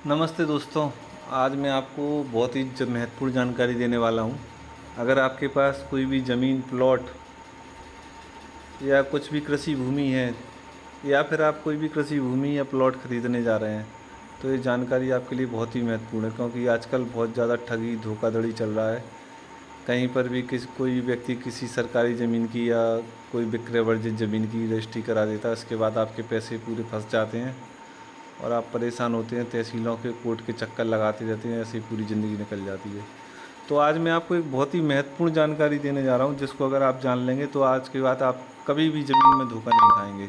नमस्ते दोस्तों। आज मैं आपको बहुत ही महत्वपूर्ण जानकारी देने वाला हूँ। अगर आपके पास कोई भी ज़मीन, प्लॉट या कुछ भी कृषि भूमि है, या फिर आप कोई भी कृषि भूमि या प्लॉट खरीदने जा रहे हैं, तो ये जानकारी आपके लिए बहुत ही महत्वपूर्ण है, क्योंकि आजकल बहुत ज़्यादा ठगी धोखाधड़ी चल रहा है। कहीं पर भी कोई व्यक्ति किसी सरकारी ज़मीन की या कोई विक्रय वर्जित ज़मीन की रजिस्ट्री करा देता है, उसके बाद आपके पैसे पूरे फंस जाते हैं और आप परेशान होते हैं, तहसीलों के कोर्ट के चक्कर लगाते रहते हैं, ऐसे ही पूरी ज़िंदगी निकल जाती है। तो आज मैं आपको एक बहुत ही महत्वपूर्ण जानकारी देने जा रहा हूँ, जिसको अगर आप जान लेंगे तो आज के बाद आप कभी भी ज़मीन में धोखा नहीं खाएंगे।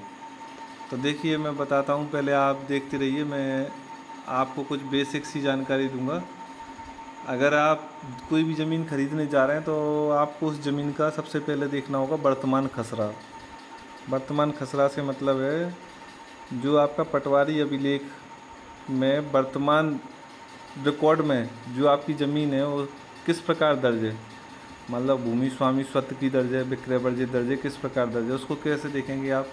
तो देखिए, मैं बताता हूँ, पहले आप देखते रहिए। मैं आपको कुछ बेसिक सी जानकारी दूंगा। अगर आप कोई भी ज़मीन खरीदने जा रहे हैं तो आपको उस ज़मीन का सबसे पहले देखना होगा वर्तमान खसरा। वर्तमान खसरा से मतलब है जो आपका पटवारी अभिलेख में वर्तमान रिकॉर्ड में जो आपकी ज़मीन है वो किस प्रकार दर्ज है। मतलब भूमि स्वामी स्वत्व की दर्ज है, विक्रय वर्जित दर्ज है, किस प्रकार दर्ज है, उसको कैसे देखेंगे आप।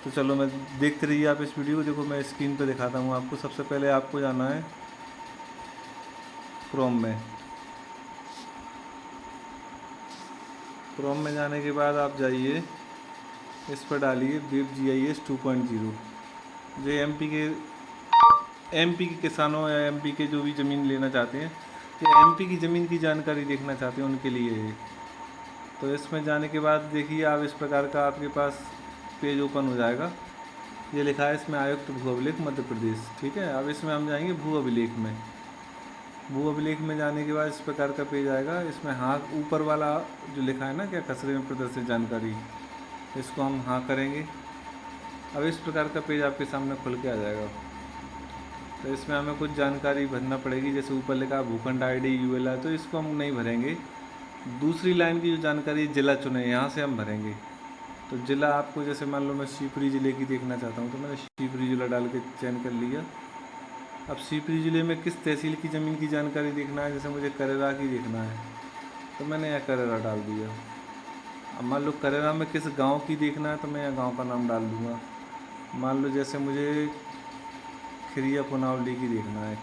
तो चलो, मैं देखते रहिए आप इस वीडियो को। देखो, मैं स्क्रीन पे दिखाता हूँ आपको। सबसे पहले आपको जाना है क्रोम में। क्रोम में जाने के बाद आप जाइए, इस पर डालिए वेब GIS 2.0। जो एमपी के किसानों या एमपी के जो भी ज़मीन लेना चाहते हैं या एमपी की ज़मीन की जानकारी देखना चाहते हैं, उनके लिए है। तो इसमें जाने के बाद देखिए, आप इस प्रकार का आपके पास पेज ओपन हो जाएगा। ये लिखा है इसमें आयुक्त भू अभिलेख मध्य प्रदेश। ठीक है, अब इसमें हम जाएंगे भू अभिलेख में। भू अभिलेख में जाने के बाद इस प्रकार का पेज आएगा। इसमें हाँ, ऊपर वाला जो लिखा है ना, क्या खसरे में प्रदर्शित जानकारी, इसको हम हाँ करेंगे। अब इस प्रकार का पेज आपके सामने खुल के आ जाएगा। तो इसमें हमें कुछ जानकारी भरना पड़ेगी। जैसे ऊपर लिखा है भूखंड ID ULR, तो इसको हम नहीं भरेंगे। दूसरी लाइन की जो जानकारी जिला चुने, यहाँ से हम भरेंगे। तो जिला आपको, जैसे मान लो मैं शिवपुरी ज़िले की देखना चाहता हूँ, तो मैंने शिवपुरी जिला डाल के चयन कर लिया। अब शिवपुरी ज़िले में किस तहसील की ज़मीन की जानकारी देखना है, जैसे मुझे करेरा की देखना है, तो मैंने यहाँ करेरा डाल दिया। अब मान लो करेरा में किस गांव की देखना है, तो मैं यहाँ गांव का नाम डाल दूँगा। मान लो जैसे मुझे खिरिया पुनावली की देखना है,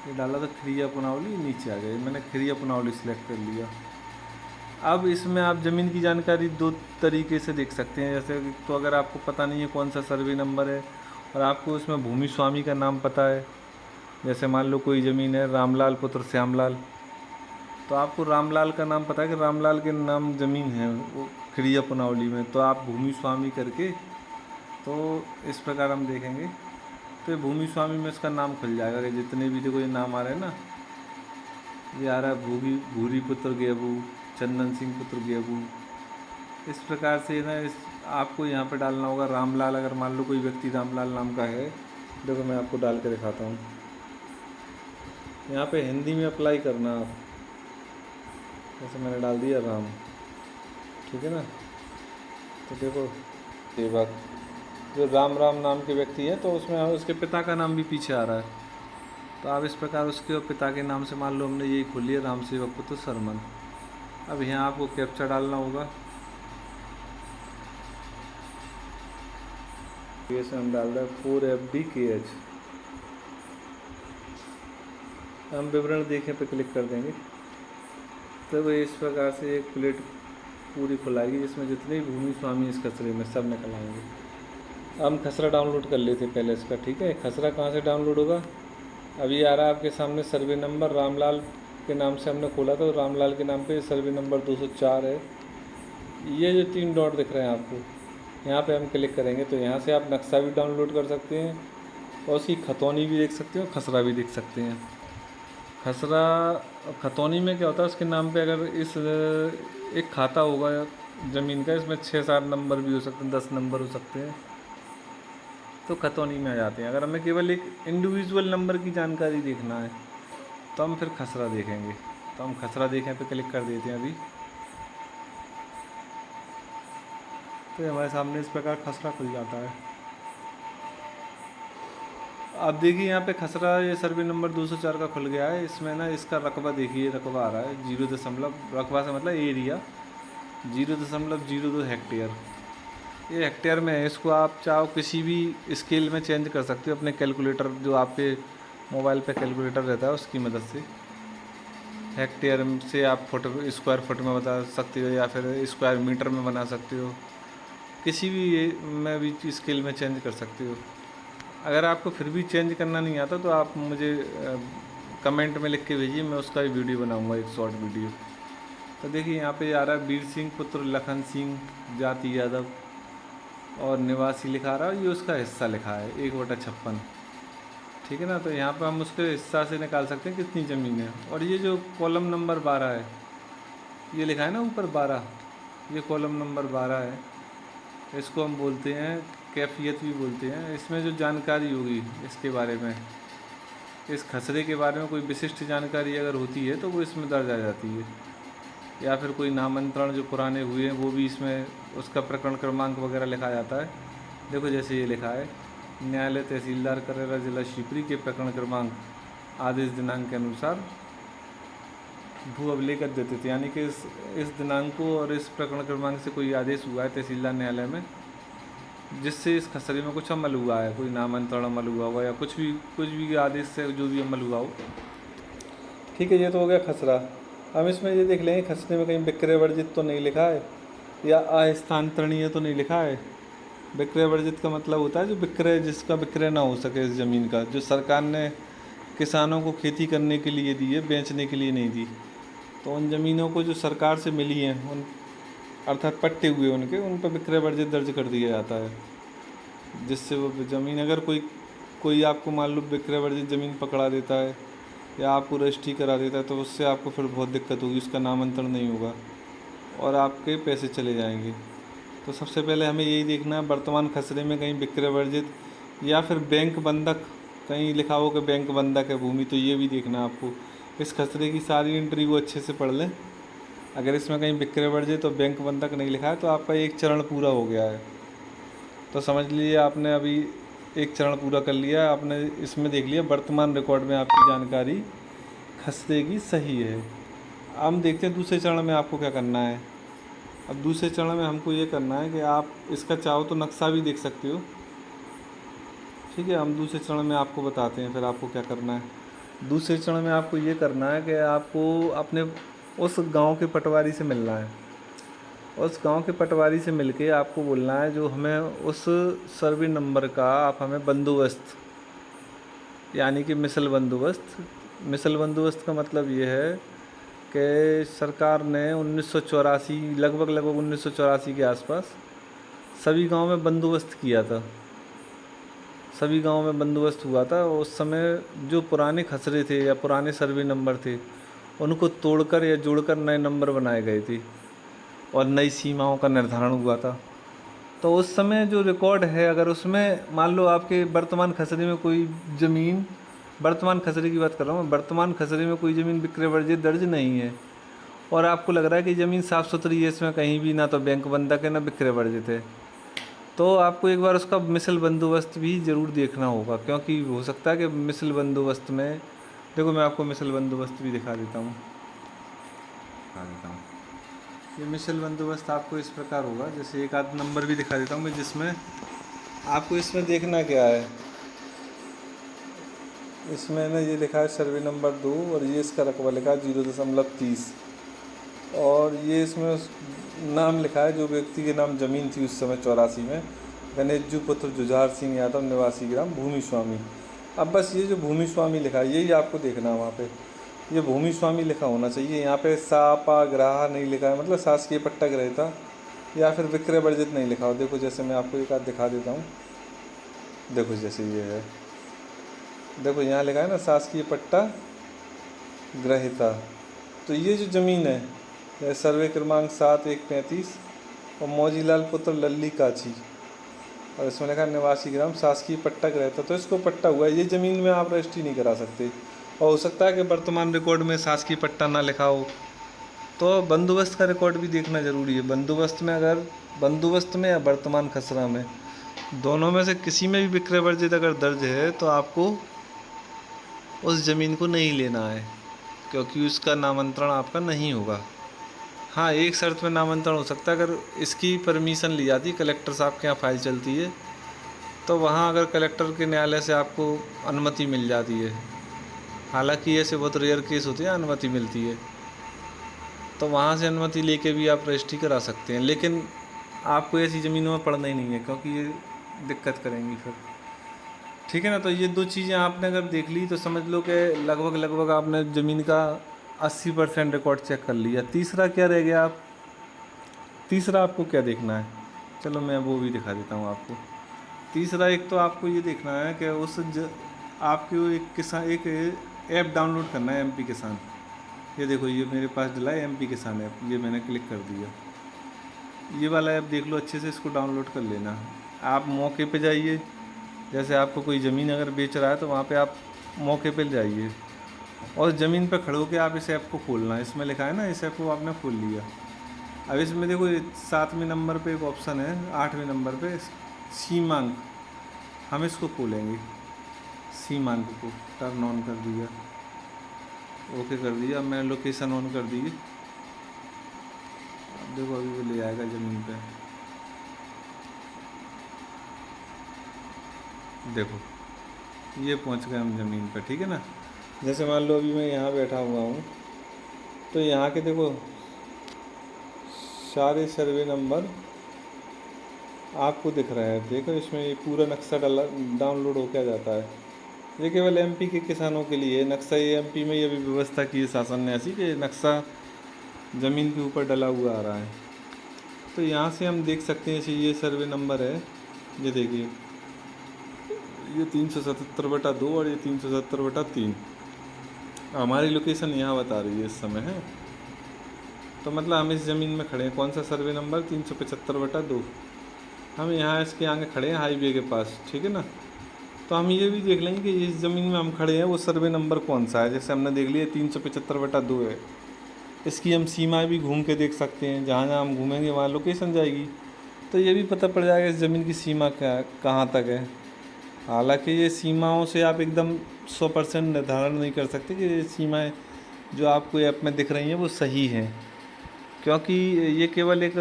ये डाला तो खिरिया पुनावली नीचे आ गई, मैंने खिरिया पुनावली सेलेक्ट कर लिया। अब इसमें आप ज़मीन की जानकारी दो तरीके से देख सकते हैं। जैसे तो अगर आपको पता नहीं है कौन सा सर्वे नंबर है और आपको उसमें भूमि स्वामी का नाम पता है, जैसे मान लो कोई ज़मीन है रामलाल पुत्र श्यामलाल, तो आपको रामलाल का नाम पता है कि रामलाल के नाम ज़मीन है वो खिरिया पुनावली में, तो आप भूमि स्वामी करके, तो इस प्रकार हम देखेंगे। तो ये भूमि स्वामी में इसका नाम खुल जाएगा कि जितने भी देखो ये नाम आ रहे हैं ना, ये आ रहा है भूरी पुत्र गेबू, चंदन सिंह पुत्र गेबू। इस प्रकार से ना आपको यहाँ पे डालना होगा रामलाल। अगर मान लो कोई व्यक्ति रामलाल नाम का है, देखो मैं आपको डाल के दिखाता हूँ। यहाँ पे हिंदी में अप्लाई करना आप, जैसे मैंने डाल दिया राम। ठीक है ना, तो देखो सेवक जो राम नाम के व्यक्ति है, तो उसमें उसके पिता का नाम भी पीछे आ रहा है। तो आप इस प्रकार उसके पिता के नाम से, मान लो हमने यही खोल लिया राम सेवक पुत्र शर्मन। अब यहाँ आपको कैप्चा डालना होगा। इसमें हम डाल रहे हैं 4FDKH। हम विवरण देखें पे क्लिक कर देंगे, तो इस प्रकार से एक प्लेट पूरी खुलाएगी जिसमें जितने भी भूमि स्वामी इस खसरे में सब निकल आएंगे। हम खसरा डाउनलोड कर लेते पहले इसका। ठीक है, खसरा कहाँ से डाउनलोड होगा, अभी आ रहा है आपके सामने सर्वे नंबर। रामलाल के नाम से हमने खोला था, तो रामलाल के नाम पे सर्वे नंबर 204 है। ये जो 3 डॉट दिख रहे हैं आपको, यहाँ पे हम क्लिक करेंगे तो यहाँ से आप नक्शा भी डाउनलोड कर सकते हैं और उसकी खतौनी भी देख सकते हैं और खसरा भी देख सकते हैं। खसरा खतौनी में क्या होता है, उसके नाम पे अगर इस एक खाता होगा ज़मीन का, इसमें 6-7 नंबर भी हो सकते हैं, 10 नंबर हो सकते हैं, तो खतौनी में आ जाते हैं। अगर हमें केवल एक इंडिविजुअल नंबर की जानकारी देखना है तो हम फिर खसरा देखेंगे। तो हम खसरा देखें पे क्लिक कर देते हैं अभी, तो हमारे सामने इस प्रकार खसरा खुल जाता है। अब देखिए यहाँ पे खसरा ये सर्वे नंबर 204 का खुल गया है। इसमें ना इसका रकबा देखिए, रकबा आ रहा है 0 रकबा से मतलब एरिया 0.02 हेक्टेयर। ये हेक्टेयर में है। इसको आप चाहो किसी भी स्केल में चेंज कर सकते हो अपने कैलकुलेटर, जो आपके मोबाइल पे कैलकुलेटर रहता है उसकी मदद से। हेक्टेयर से आप फुट, स्क्वायर फुट में बता सकते हो या फिर स्क्वायर मीटर में बना सकते हो, किसी भी में भी स्केल में चेंज कर सकते हो। अगर आपको फिर भी चेंज करना नहीं आता तो आप मुझे कमेंट में लिख के भेजिए, मैं उसका भी वीडियो बनाऊंगा, एक शॉर्ट वीडियो। तो देखिए यहाँ पे आ रहा है वीर सिंह पुत्र लखन सिंह, जाति यादव, और निवासी लिखा रहा है, ये उसका हिस्सा लिखा है 1/56। ठीक है ना। तो यहाँ पे हम उसके हिस्सा से निकाल सकते हैं कितनी ज़मीन है। और ये जो कॉलम नंबर 12 है, ये लिखा है ना ऊपर 12, ये कॉलम नंबर 12 है। इसको हम बोलते हैं कैफियत भी बोलते हैं। इसमें जो जानकारी होगी इसके बारे में, इस खसरे के बारे में कोई विशिष्ट जानकारी अगर होती है तो वो इसमें दर्ज आ जाती है। या फिर कोई नामांतरण जो पुराने हुए हैं वो भी इसमें, उसका प्रकरण क्रमांक वगैरह लिखा जाता है। देखो जैसे ये लिखा है, न्यायालय तहसीलदार करेरा जिला शिवपुरी के प्रकरण क्रमांक आदेश दिनांक के अनुसार भू अभिलेख अद्यतित, यानी कि इस दिनांक को और इस प्रकरण क्रमांक से कोई आदेश हुआ है तहसीलदार न्यायालय में जिससे इस खसरे में कुछ अमल हुआ है, कोई नामांतरण अमल हुआ होगा या कुछ भी आदेश से जो भी अमल हुआ हो। ठीक है, ये तो हो गया खसरा। हम इसमें ये देख लेंगे खसरे में कहीं विक्रय वर्जित तो नहीं लिखा है या अस्थानांतरणीय तो नहीं लिखा है। विक्रय वर्जित का मतलब होता है जो विक्रय, जिसका विक्रय ना हो सके इस ज़मीन का, जो सरकार ने किसानों को खेती करने के लिए दी है, बेचने के लिए नहीं दी। तो उन ज़मीनों को जो सरकार से मिली हैं, उन अर्थात पट्टे हुए उनके, उन पर विक्रय वर्जित दर्ज कर दिया जाता है, जिससे वो ज़मीन, अगर कोई आपको मान लो विक्रय वर्जित ज़मीन पकड़ा देता है या आपको रजिस्ट्री करा देता है तो उससे आपको फिर बहुत दिक्कत होगी, उसका नामांतरण नहीं होगा और आपके पैसे चले जाएंगे। तो सबसे पहले हमें यही देखना है वर्तमान खसरे में कहीं विक्रय वर्जित या फिर बैंक बंधक कहीं लिखा हो कि बैंक बंधक है भूमि, तो ये भी देखना है आपको। इस खसरे की सारी एंट्री को अच्छे से पढ़ लें। अगर इसमें कहीं विक्रय वर्जित तो बैंक बंधक नहीं लिखा है तो आपका एक चरण पूरा हो गया है। तो समझ लीजिए आपने अभी एक चरण पूरा कर लिया, आपने इसमें देख लिया वर्तमान रिकॉर्ड में आपकी जानकारी खसरे की सही है। अब हम देखते हैं दूसरे चरण में आपको क्या करना है। अब दूसरे चरण में हमको ये करना है कि आप इसका चाहो तो नक्शा भी देख सकते हो। ठीक है, हम दूसरे चरण में आपको बताते हैं फिर आपको क्या करना है। दूसरे चरण में आपको ये करना है कि आपको अपने उस गांव के पटवारी से मिलना है। उस गांव के पटवारी से मिलके आपको बोलना है जो हमें उस सर्वे नंबर का आप हमें बंदोबस्त, यानी कि मिसल बंदोबस्त। मिसल बंदोबस्त का मतलब ये है कि सरकार ने 1984 लगभग 1984 के आसपास सभी गांव में बंदोबस्त किया था। सभी गांव में बंदोबस्त हुआ था। उस समय जो पुराने खसरे थे या पुराने सर्वे नंबर थे उनको तोड़कर या जोड़कर नए नंबर बनाए गए थे और नई सीमाओं का निर्धारण हुआ था। तो उस समय जो रिकॉर्ड है, अगर उसमें मान लो आपके वर्तमान खसरे में कोई ज़मीन, वर्तमान खसरे की बात कर रहा हूँ, वर्तमान खसरे में कोई ज़मीन विक्रय वर्जित दर्ज नहीं है और आपको लग रहा है कि ज़मीन साफ़ सुथरी है, इसमें कहीं भी ना तो बैंक बंधक है ना विक्रय वर्जित है, तो आपको एक बार उसका मिसल बंदोबस्त भी ज़रूर देखना होगा। क्योंकि हो सकता है कि मिसल बंदोबस्त में, देखो मैं आपको मिसल बंदोबस्त भी दिखा देता हूँ। ये मिसल बंदोबस्त आपको इस प्रकार होगा, जैसे एक आध नंबर भी दिखा देता हूँ मैं, जिसमें आपको इसमें देखना क्या है। इसमें ना ये लिखा है सर्वे नंबर 2 और ये इसका रकबा लिखा है 0.30 और ये इसमें नाम लिखा है जो व्यक्ति के नाम ज़मीन थी उस समय 84 में, गणेशजू पुत्र जुझार सिंह यादव निवासी ग्राम भूमि स्वामी। अब बस ये जो भूमि स्वामी लिखा है यही आपको देखना है, वहाँ पे ये भूमि स्वामी लिखा होना चाहिए। यहाँ पे सापा ग्राह नहीं लिखा है, मतलब शासकीय पट्टा ग्रहीता या फिर विक्रय वर्जित नहीं लिखा हो। देखो जैसे मैं आपको एक आध दिखा देता हूँ, देखो जैसे ये है, देखो यहाँ लिखा है ना शासकीय पट्टा ग्रहीता। तो ये जो ज़मीन है सर्वे क्रमांक 7135 और मौजीलाल पुत्र लल्ली काची और इसमें लिखा निवासी ग्राम शासकीय पट्टा ग्रहीता, तो इसको पट्टा हुआ है। ये ज़मीन में आप रजिस्ट्री नहीं करा सकते और हो सकता है कि वर्तमान रिकॉर्ड में शासकीय पट्टा ना लिखा हो, तो बंदोबस्त का रिकॉर्ड भी देखना ज़रूरी है। बंदोबस्त में, अगर बंदोबस्त में या वर्तमान खसरा में, दोनों में से किसी में भी विक्रय वर्जित अगर दर्ज है तो आपको उस ज़मीन को नहीं लेना है, क्योंकि उसका नामांतरण आपका नहीं होगा। हाँ, एक शर्त में नामांतरण हो सकता है, अगर इसकी परमिशन ली जाती है, कलेक्टर साहब के यहाँ फाइल चलती है, तो वहाँ अगर कलेक्टर के न्यायालय से आपको अनुमति मिल जाती है। हालांकि ऐसे बहुत रेयर केस होते हैं, अनुमति मिलती है, तो वहाँ से अनुमति लेके भी आप रजिस्ट्री करा सकते हैं। लेकिन आपको ऐसी ज़मीनों में पड़ना ही नहीं है, क्योंकि ये दिक्कत करेंगी फिर। ठीक है ना। तो ये दो चीज़ें आपने अगर देख ली तो समझ लो कि लगभग आपने ज़मीन का 80% रिकॉर्ड चेक कर लिया। तीसरा क्या रह गया तीसरा आपको क्या देखना है, चलो मैं वो भी दिखा देता हूँ आपको। तीसरा एक तो आपको ये देखना है कि आपको एक ऐप डाउनलोड करना है, एमपी किसान। ये देखो, ये मेरे पास डला है एमपी किसान ऐप, ये मैंने क्लिक कर दिया। ये वाला ऐप देख लो अच्छे से, इसको डाउनलोड कर लेना। आप मौके पे जाइए, जैसे आपको कोई ज़मीन अगर बेच रहा है तो वहाँ पे आप मौके पे जाइए और ज़मीन पे खड़े होकर आप इस ऐप को खोलना। इसमें लिखा है ना, इस ऐप को आपने खोल लिया। अब इसमें देखो 7वें नंबर पे एक ऑप्शन है, 8वें नंबर पे सीमांक, हम इसको खोलेंगे। सीमांक को टर्न ऑन कर दिया, ओके कर दिया। मैंने लोकेशन ऑन कर दी। अब देखो अभी वो ले आएगा ज़मीन पे। देखो ये पहुंच गए हम ज़मीन पे, ठीक है ना। जैसे मान लो अभी मैं यहाँ बैठा हुआ हूँ, तो यहाँ के देखो सारे सर्वे नंबर आपको दिख रहा है। देखो इसमें ये पूरा नक्शा डाउनलोड हो क्या जाता है। ये केवल एमपी के किसानों के लिए नक्शा, ये एमपी में ये भी व्यवस्था की है शासन ने ऐसी कि नक्शा ज़मीन के ऊपर डला हुआ आ रहा है। तो यहाँ से हम देख सकते हैं, जैसे ये सर्वे नंबर है, ये देखिए ये 377/2 और ये 377/3 हमारी लोकेशन यहाँ बता रही है इस समय है। तो मतलब हम इस ज़मीन में खड़े हैं, कौन सा सर्वे नंबर 375/2, हम यहाँ इसके आगे खड़े हैं हाईवे के पास, ठीक है ना। तो हम ये भी देख लेंगे कि इस ज़मीन में हम खड़े हैं वो सर्वे नंबर कौन सा है। जैसे हमने देख लिया 375/2 है, इसकी हम सीमा भी घूम के देख सकते हैं। जहाँ जहाँ हम घूमेंगे वहाँ लोकेशन जाएगी, तो ये भी पता पड़ जाएगा इस ज़मीन की सीमा क्या कहाँ तक है। हालांकि ये सीमाओं से आप एकदम 100% निर्धारण नहीं कर सकते कि ये सीमाएं जो आपको ऐप में दिख रही हैं वो सही हैं, क्योंकि ये केवल एक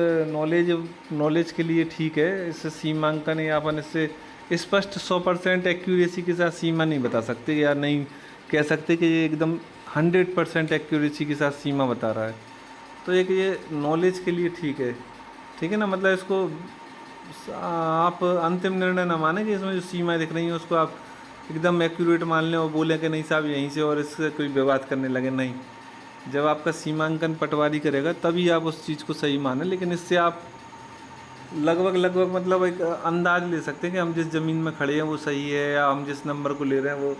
नॉलेज के लिए ठीक है। इससे सीमांकन या अपन इससे स्पष्ट 100% एक्यूरेसी के साथ सीमा नहीं बता सकते, या नहीं कह सकते कि ये एकदम 100% एक्यूरेसी के साथ सीमा बता रहा है। तो एक ये नॉलेज के लिए ठीक है ना। मतलब इसको आप अंतिम निर्णय ना माने कि इसमें जो सीमाएं दिख रही हैं उसको आप एकदम एक्यूरेट मान लें और बोलें कि नहीं साहब यहीं से, और इससे कोई विवाद करने लगे। नहीं, जब आपका सीमांकन पटवारी करेगा तभी आप उस चीज़ को सही माने। लेकिन इससे आप लगभग मतलब एक अंदाज़ ले सकते हैं कि हम जिस ज़मीन में खड़े हैं वो सही है, या हम जिस नंबर को ले रहे हैं वो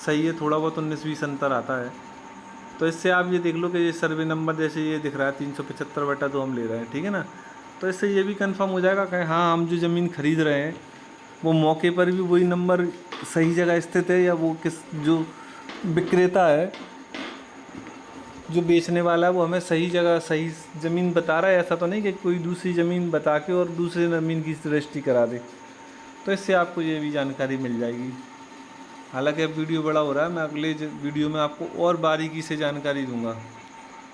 सही है। थोड़ा बहुत 19-20 अंतर आता है। तो इससे आप ये देख लो कि ये सर्वे नंबर जैसे ये दिख रहा है 375/2 हम ले रहे हैं, ठीक है ना। तो इससे ये भी कंफर्म हो जाएगा कि हाँ, हम जो ज़मीन खरीद रहे हैं वो मौके पर भी वही नंबर सही जगह स्थित है, या वो जो विक्रेता है, जो बेचने वाला है, वो हमें सही जगह सही ज़मीन बता रहा है। ऐसा तो नहीं कि कोई दूसरी ज़मीन बता के और दूसरी ज़मीन की रजिस्ट्री करा दे। तो इससे आपको ये भी जानकारी मिल जाएगी। हालांकि अब वीडियो बड़ा हो रहा है, मैं अगले वीडियो में आपको और बारीकी से जानकारी दूंगा।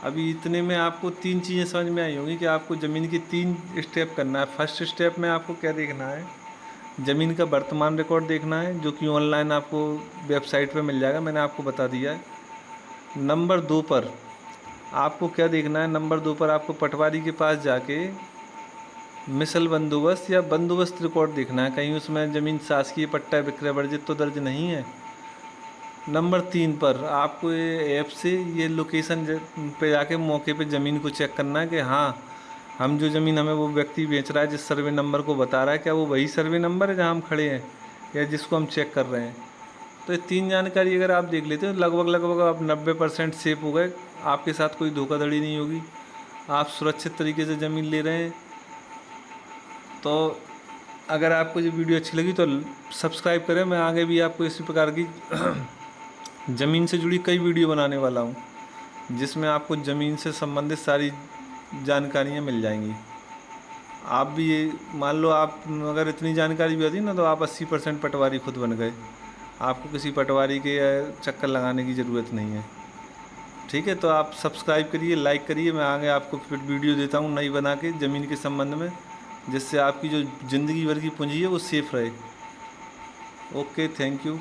अभी इतने में आपको 3 चीज़ें समझ में आई होंगी कि आपको ज़मीन की 3 स्टेप करना है। फर्स्ट स्टेप में आपको क्या देखना है, ज़मीन का वर्तमान रिकॉर्ड देखना है, जो कि ऑनलाइन आपको वेबसाइट पर मिल जाएगा, मैंने आपको बता दिया है। नंबर 2 पर आपको क्या देखना है, नंबर 2 पर आपको पटवारी के पास जाके मिसल बंदोबस्त या बंदोबस्त रिकॉर्ड देखना है, कहीं उसमें ज़मीन शासकीय पट्टा विक्रय वर्जित तो दर्ज नहीं है। नंबर 3 पर आपको ये ऐप से ये लोकेशन पे जाके मौके पे ज़मीन को चेक करना है कि हाँ, हम जो ज़मीन हमें वो व्यक्ति बेच रहा है जिस सर्वे नंबर को बता रहा है, क्या वो वही सर्वे नंबर है जहाँ हम खड़े हैं या जिसको हम चेक कर रहे हैं। तो ये 3 जानकारी अगर आप देख लेते हो, लगभग आप 90% सेफ हो गए। आपके साथ कोई धोखाधड़ी नहीं होगी, आप सुरक्षित तरीके से ज़मीन ले रहे हैं। तो अगर आपको ये वीडियो अच्छी लगी तो सब्सक्राइब करें। मैं आगे भी आपको इसी प्रकार की ज़मीन से जुड़ी कई वीडियो बनाने वाला हूँ, जिसमें आपको ज़मीन से संबंधित सारी जानकारियाँ मिल जाएंगी। आप भी ये मान लो, आप अगर इतनी जानकारी भी होती ना तो आप 80% पटवारी खुद बन गए। आपको किसी पटवारी के चक्कर लगाने की ज़रूरत नहीं है। ठीक है, तो आप सब्सक्राइब करिए, लाइक करिए। मैं आगे आपको फिर वीडियो देता हूँ नई बना के ज़मीन के संबंध में, जिससे आपकी जो ज़िंदगी भर की पूंजी है वो सेफ रहे। Okay, thank you.